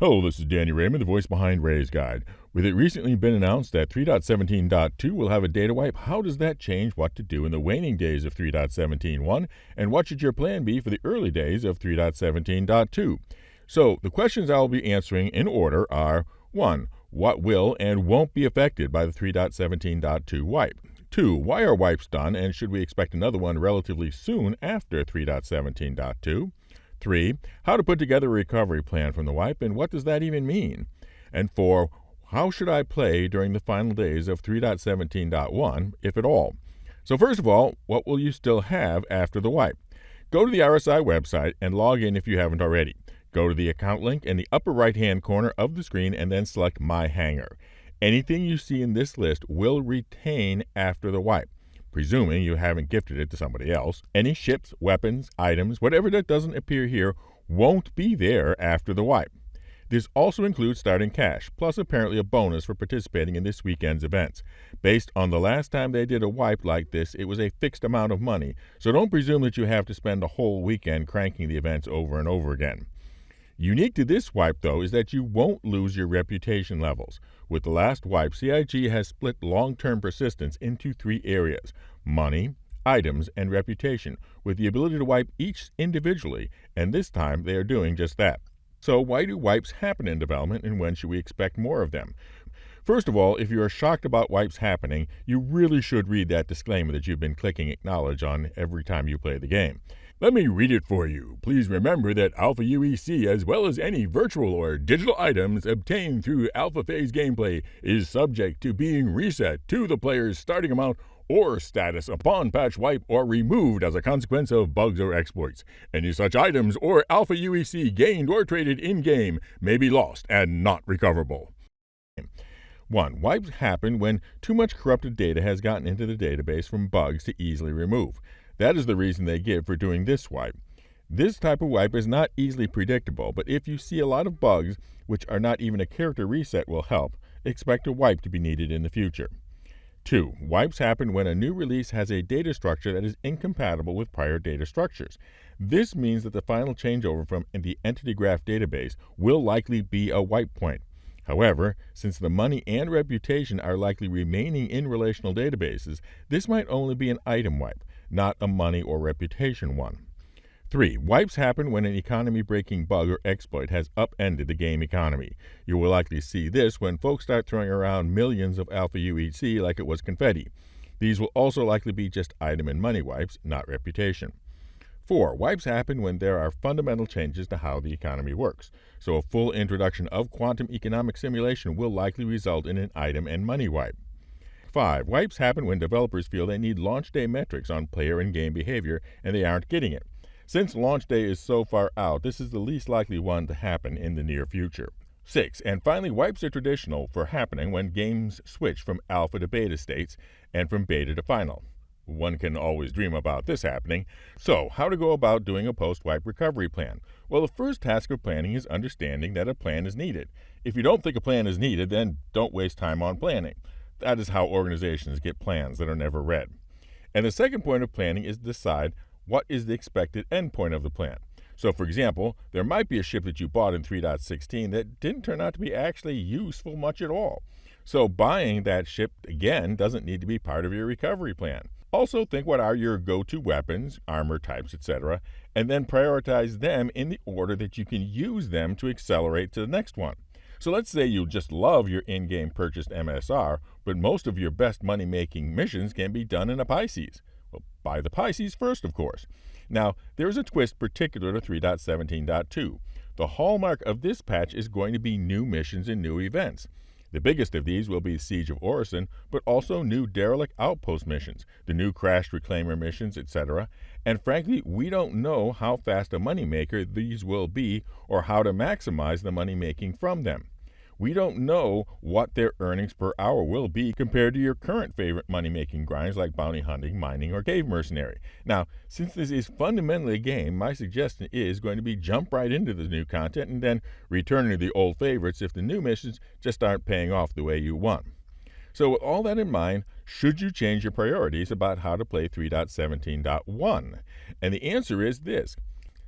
Hello, this is Danny Raymond, the voice behind Ray's Guide. With it recently been announced that 3.17.2 will have a data wipe, how does that change what to do in the waning days of 3.17.1, and what should your plan be for the early days of 3.17.2? So, the questions I will be answering in order are 1. What will and won't be affected by the 3.17.2 wipe? 2. Why are wipes done, and should we expect another one relatively soon after 3.17.2? 3. How to put together a recovery plan from the wipe, and what does that even mean? And 4. How should I play during the final days of 3.17.1, if at all? So first of all, what will you still have after the wipe? Go to the RSI website and log in if you haven't already. Go to the account link in the upper right-hand corner of the screen and then select My Hangar. Anything you see in this list will retain after the wipe, presuming you haven't gifted it to somebody else. Any ships, weapons, items, whatever that doesn't appear here won't be there after the wipe. This also includes starting cash, plus apparently a bonus for participating in this weekend's events. Based on the last time they did a wipe like this, it was a fixed amount of money, so don't presume that you have to spend a whole weekend cranking the events over and over again. Unique to this wipe, though, is that you won't lose your reputation levels. With the last wipe, CIG has split long-term persistence into 3 areas: money, items, and reputation, with the ability to wipe each individually, and this time they are doing just that. So why do wipes happen in development, and when should we expect more of them? First of all, if you are shocked about wipes happening, you really should read that disclaimer that you've been clicking acknowledge on every time you play the game. Let me read it for you. Please remember that Alpha UEC, as well as any virtual or digital items obtained through Alpha Phase gameplay, is subject to being reset to the player's starting amount or status upon patch wipe or removed as a consequence of bugs or exploits. Any such items or Alpha UEC gained or traded in-game may be lost and not recoverable. 1. Wipes happen when too much corrupted data has gotten into the database from bugs to easily remove. That is the reason they give for doing this wipe. This type of wipe is not easily predictable, but if you see a lot of bugs, which are not even a character reset will help, expect a wipe to be needed in the future. 2. Wipes happen when a new release has a data structure that is incompatible with prior data structures. This means that the final changeover from the entity graph database will likely be a wipe point. However, since the money and reputation are likely remaining in relational databases, this might only be an item wipe, not a money or reputation one. 3. Wipes happen when an economy-breaking bug or exploit has upended the game economy. You will likely see this when folks start throwing around millions of Alpha UEC like it was confetti. These will also likely be just item and money wipes, not reputation. 4. Wipes happen when there are fundamental changes to how the economy works, so a full introduction of quantum economic simulation will likely result in an item and money wipe. 5. Wipes happen when developers feel they need launch day metrics on player and game behavior and they aren't getting it. Since launch day is so far out, this is the least likely one to happen in the near future. 6. And finally, wipes are traditional for happening when games switch from alpha to beta states and from beta to final. One can always dream about this happening. So, how to go about doing a post-wipe recovery plan? Well, the first task of planning is understanding that a plan is needed. If you don't think a plan is needed, then don't waste time on planning. That is how organizations get plans that are never read. And the second point of planning is to decide what is the expected endpoint of the plan. So, for example, there might be a ship that you bought in 3.16 that didn't turn out to be actually useful much at all. So buying that ship again doesn't need to be part of your recovery plan. Also think what are your go-to weapons, armor types, etc., and then prioritize them in the order that you can use them to accelerate to the next one. So let's say you just love your in-game purchased MSR, but most of your best money-making missions can be done in a Pisces. Well, buy the Pisces first, of course. Now, there is a twist particular to 3.17.2. The hallmark of this patch is going to be new missions and new events. The biggest of these will be Siege of Orison, but also new Derelict Outpost missions, the new Crashed Reclaimer missions, etc. And frankly, we don't know how fast a moneymaker these will be or how to maximize the money making from them. We don't know what their earnings per hour will be compared to your current favorite money-making grinds like bounty hunting, mining, or cave mercenary. Now, since this is fundamentally a game, my suggestion is going to be jump right into the new content and then return to the old favorites if the new missions just aren't paying off the way you want. So with all that in mind, should you change your priorities about how to play 3.17.1? And the answer is this.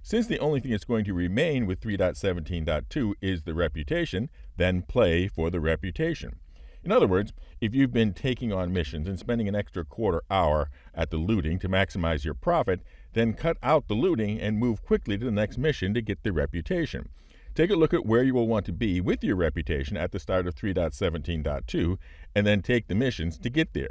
Since the only thing that's going to remain with 3.17.2 is the reputation, then play for the reputation. In other words, if you've been taking on missions and spending an extra quarter hour at the looting to maximize your profit, then cut out the looting and move quickly to the next mission to get the reputation. Take a look at where you will want to be with your reputation at the start of 3.17.2 and then take the missions to get there.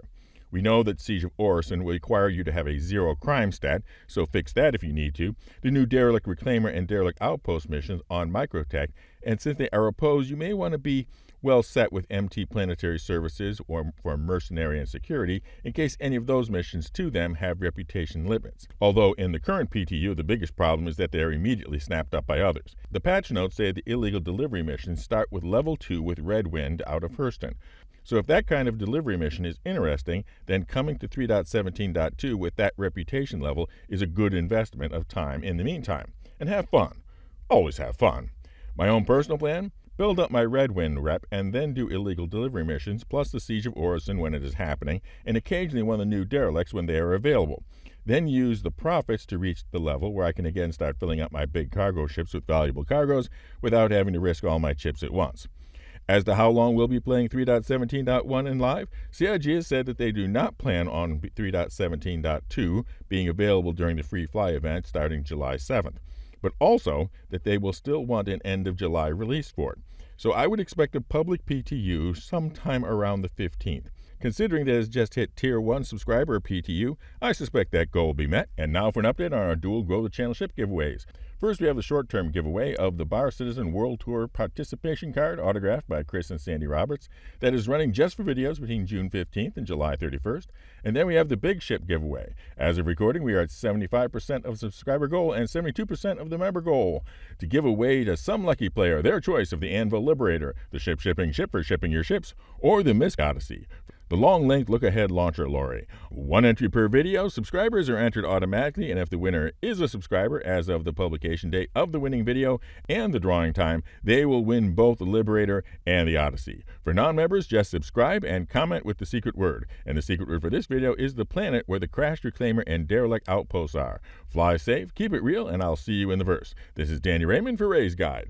We know that Siege of Orison will require you to have a 0 crime stat, so fix that if you need to. The new Derelict Reclaimer and Derelict Outpost missions on Microtech, and since they are opposed, you may want to be well set with MT Planetary Services or for Mercenary and Security in case any of those missions to them have reputation limits. Although in the current PTU, the biggest problem is that they are immediately snapped up by others. The patch notes say the illegal delivery missions start with level 2 with Red Wind out of Hurston. So if that kind of delivery mission is interesting, then coming to 3.17.2 with that reputation level is a good investment of time in the meantime. And have fun. Always have fun. My own personal plan? Build up my Red Wind rep and then do illegal delivery missions plus the Siege of Orison when it is happening and occasionally one of the new derelicts when they are available. Then use the profits to reach the level where I can again start filling up my big cargo ships with valuable cargoes without having to risk all my chips at once. As to how long we'll be playing 3.17.1 in live, CIG has said that they do not plan on 3.17.2 being available during the Free Fly event starting July 7th, but also that they will still want an end of July release for it. So I would expect a public PTU sometime around the 15th. Considering that it's just hit Tier 1 subscriber PTU, I suspect that goal will be met. And now for an update on our dual Grow the Channel ship giveaways. First, we have the short-term giveaway of the Bar Citizen World Tour participation card autographed by Chris and Sandy Roberts that is running just for videos between June 15th and July 31st. And then we have the big ship giveaway. As of recording, we are at 75% of subscriber goal and 72% of the member goal to give away to some lucky player their choice of the Anvil Liberator, the ship shipping ship for shipping your ships, or the Misk Odyssey, the long-length look-ahead launcher lorry. One entry per video. Subscribers are entered automatically, and if the winner is a subscriber as of the publication date of the winning video and the drawing time, they will win both the Liberator and the Odyssey. For non-members, just subscribe and comment with the secret word. And the secret word for this video is the planet where the crashed Reclaimer and Derelict Outposts are. Fly safe, keep it real, and I'll see you in the verse. This is Danny Raymond for Ray's Guide.